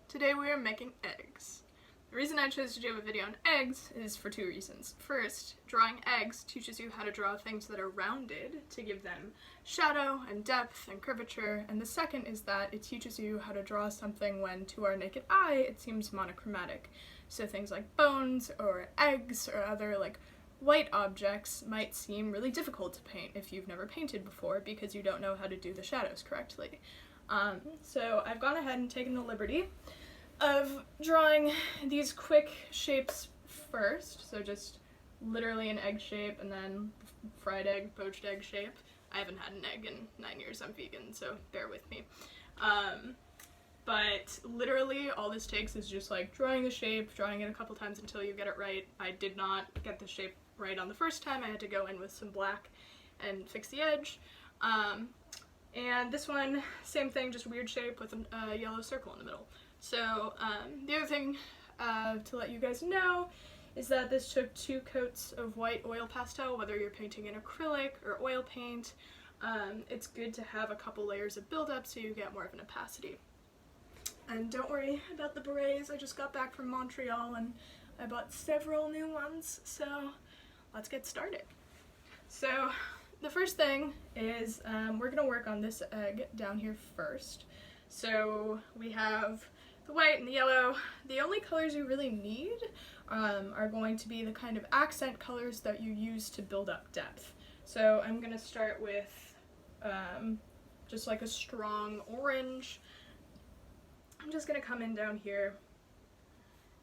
Today we are making eggs. The reason I chose to do a video on eggs is for two reasons. First, drawing eggs teaches you how to draw things that are rounded to give them shadow and depth and curvature, and the second is that it teaches you how to draw something when, to our naked eye, it seems monochromatic. So things like bones or eggs or other white objects might seem really difficult to paint if you've never painted before because you don't know how to do the shadows correctly. So I've gone ahead and taken the liberty of drawing these quick shapes first, so just literally an egg shape and then fried egg, poached egg shape. I haven't had an egg in 9 years, I'm vegan, so bear with me. But literally all this takes is just drawing the shape, drawing it a couple times until you get it right. I did not get the shape right on the first time. I had to go in with some black and fix the edge. And this one, same thing, just weird shape with a yellow circle in the middle. So the other thing to let you guys know is that this took 2 coats of white oil pastel, whether you're painting in acrylic or oil paint. It's good to have a couple layers of buildup so you get more of an opacity. And don't worry about the berets, I just got back from Montreal and I bought several new ones, so let's get started. So the first thing is we're going to work on this egg down here first. So we have the white and the yellow. The only colors you really need are going to be the kind of accent colors that you use to build up depth. So I'm going to start with just a strong orange. I'm just going to come in down here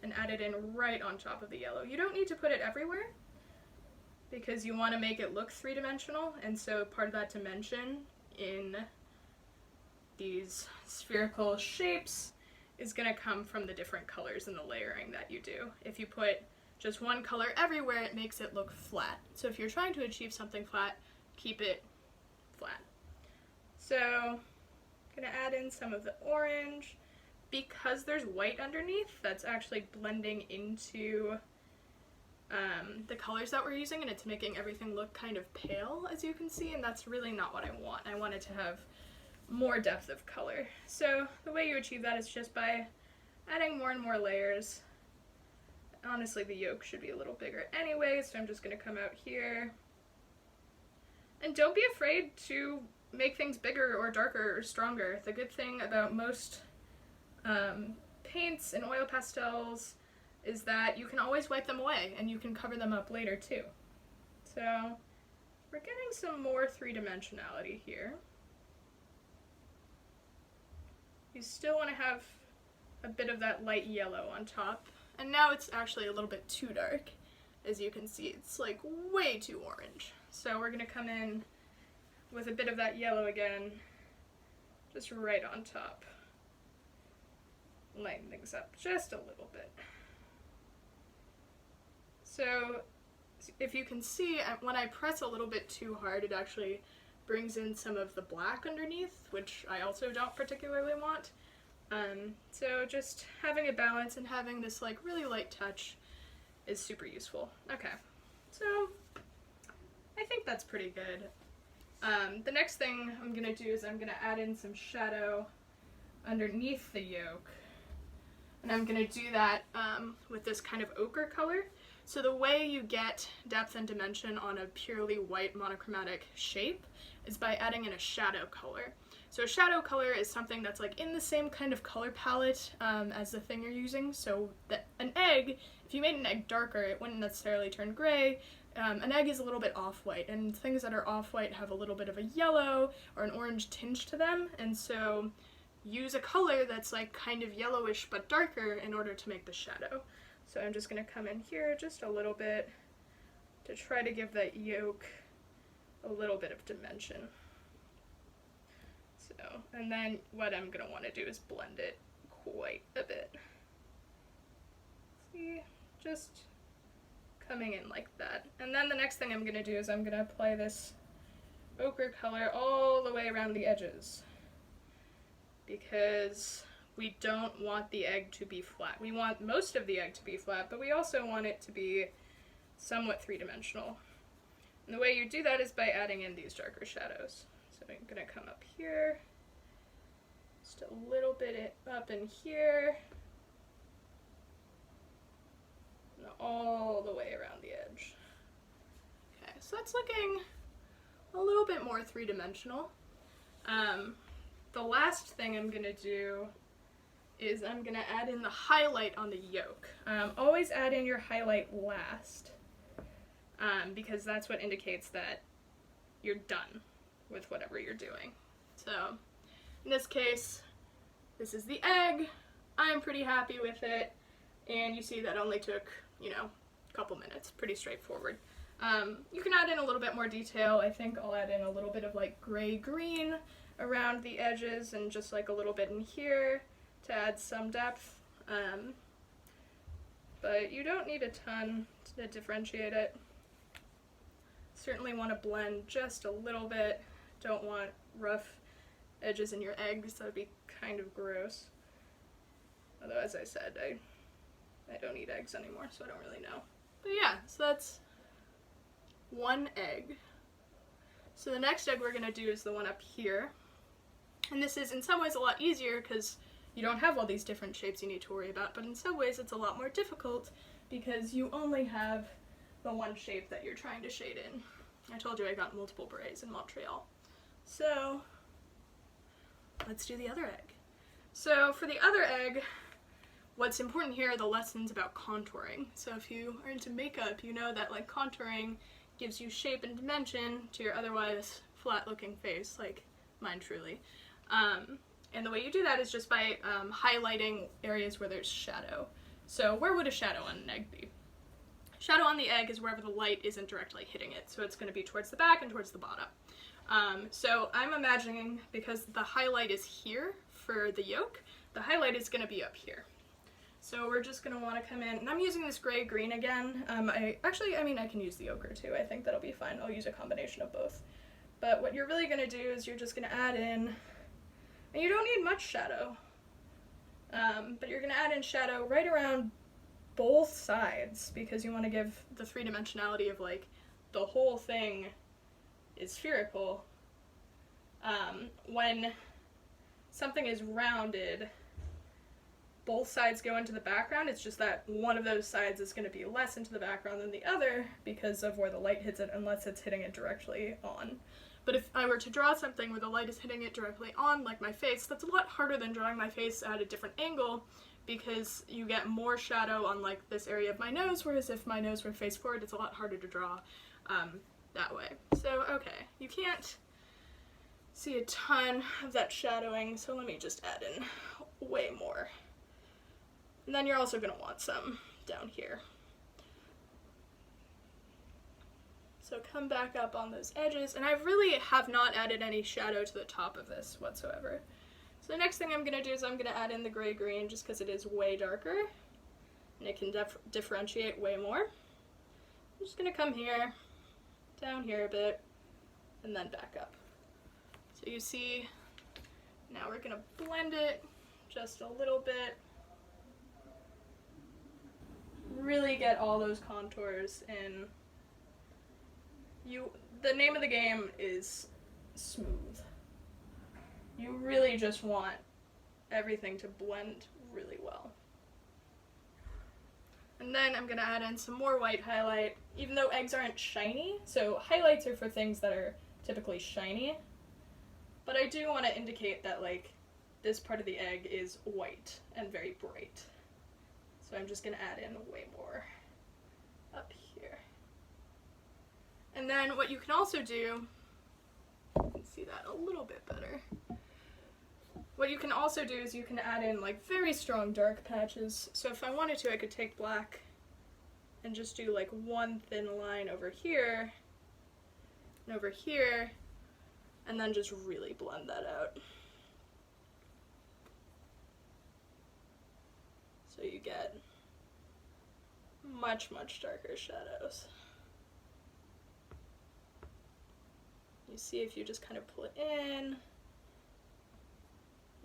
and add it in right on top of the yellow. You don't need to put it everywhere because you want to make it look three-dimensional, and so part of that dimension in these spherical shapes is going to come from the different colors and the layering that you do. If you put just one color everywhere, it makes it look flat. So if you're trying to achieve something flat, keep it flat. So I'm going to add in some of the orange. Because there's white underneath, that's actually blending into the colors that we're using, and it's making everything look kind of pale, as you can see, and that's really not what I want. I want it to have more depth of color. So the way you achieve that is just by adding more and more layers. Honestly, the yolk should be a little bigger anyway, so I'm just going to come out here. And don't be afraid to make things bigger or darker or stronger. The good thing about most paints and oil pastels is that you can always wipe them away and you can cover them up later too. So we're getting some more three-dimensionality here. You still want to have a bit of that light yellow on top, and now it's actually a little bit too dark. As you can see, it's way too orange. So we're going to come in with a bit of that yellow again, just right on top. Lighten things up just a little bit. So if you can see, when I press a little bit too hard, it actually brings in some of the black underneath, which I also don't particularly want. So just having a balance and having this really light touch is super useful. Okay, so I think that's pretty good. The next thing I'm going to do is I'm going to add in some shadow underneath the yolk. And I'm going to do that with this kind of ochre color. So the way you get depth and dimension on a purely white monochromatic shape is by adding in a shadow color. So a shadow color is something that's in the same kind of color palette as the thing you're using. So an egg, if you made an egg darker, it wouldn't necessarily turn gray. An egg is a little bit off-white, and things that are off-white have a little bit of a yellow or an orange tinge to them, and so use a color that's kind of yellowish but darker in order to make the shadow. So I'm just going to come in here just a little bit to try to give that yolk a little bit of dimension. So, and then what I'm going to want to do is blend it quite a bit. See, just coming in like that. And then the next thing I'm going to do is I'm going to apply this ochre color all the way around the edges, because we don't want the egg to be flat. We want most of the egg to be flat, but we also want it to be somewhat three-dimensional. And the way you do that is by adding in these darker shadows. So I'm going to come up here, Just a little bit up in here. And all the way around the edge. Okay, so that's looking a little bit more three-dimensional. The last thing I'm going to do is I'm going to add in the highlight on the yolk. Always add in your highlight last, because that's what indicates that you're done with whatever you're doing. So in this case, this is the egg. I'm pretty happy with it, and you see that only took, you know, a couple minutes. Pretty straightforward. You can add in a little bit more detail. I think I'll add in a little bit of like gray-green around the edges and just like a little bit in here to add some depth. But you don't need a ton to differentiate it. Certainly want to blend just a little bit. Don't want rough edges in your eggs. That would be kind of gross. Although, as I said, I don't eat eggs anymore, so I don't really know. But yeah, so that's one egg. So the next egg we're going to do is the one up here. And this is in some ways a lot easier because you don't have all these different shapes you need to worry about, but in some ways it's a lot more difficult because you only have the one shape that you're trying to shade in. I told you I got multiple berets in Montreal. So let's do the other egg. So for the other egg, what's important here are the lessons about contouring. So if you are into makeup, you know that like contouring gives you shape and dimension to your otherwise flat looking face, like mine truly. And the way you do that is just by highlighting areas where there's shadow. So where would a shadow on an egg be? Shadow on the egg is wherever the light isn't directly hitting it. So it's going to be towards the back and towards the bottom. So I'm imagining, because the highlight is here for the yolk, the highlight is going to be up here. So we're just going to want to come in, and I'm using this gray-green again. I can use the ochre too. I think that'll be fine. I'll use a combination of both. But what you're really going to do is you're just going to add in, and you don't need much shadow, but you're going to add in shadow right around both sides because you want to give the three-dimensionality of like the whole thing is spherical. When something is rounded, both sides go into the background. It's just that one of those sides is going to be less into the background than the other because of where the light hits it, unless it's hitting it directly on. But if I were to draw something where the light is hitting it directly on, like my face, that's a lot harder than drawing my face at a different angle because you get more shadow on like this area of my nose, whereas if my nose were face forward, it's a lot harder to draw that way. So, okay, you can't see a ton of that shadowing, so let me just add in way more. And then you're also going to want some down here. So come back up on those edges, and I really have not added any shadow to the top of this whatsoever. So the next thing I'm going to do is I'm going to add in the gray-green just because it is way darker, and it can differentiate way more. I'm just going to come here, down here a bit, and then back up. So you see, now we're going to blend it just a little bit. Really get all those contours in. The name of the game is smooth. You really just want everything to blend really well. And then I'm going to add in some more white highlight, even though eggs aren't shiny. So highlights are for things that are typically shiny. But I do want to indicate that like this part of the egg is white and very bright. So I'm just going to add in way more up here. And then what you can also do, you can see that a little bit better. What you can also do is you can add in like very strong dark patches. So if I wanted to, I could take black and just do like one thin line over here and over here, and then just really blend that out. So you get much, much darker shadows. You see if you just kind of pull it in, and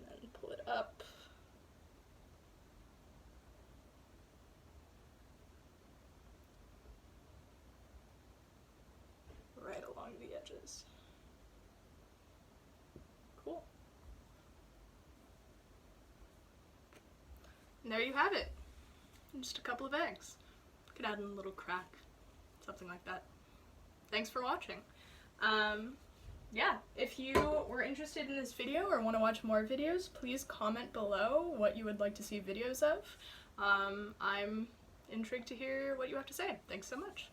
then pull it up. Right along the edges. Cool. And there you have it. Just a couple of eggs. Could add in a little crack, something like that. Thanks for watching. Yeah, if you were interested in this video or want to watch more videos, please comment below what you would like to see videos of. I'm intrigued to hear what you have to say. Thanks so much.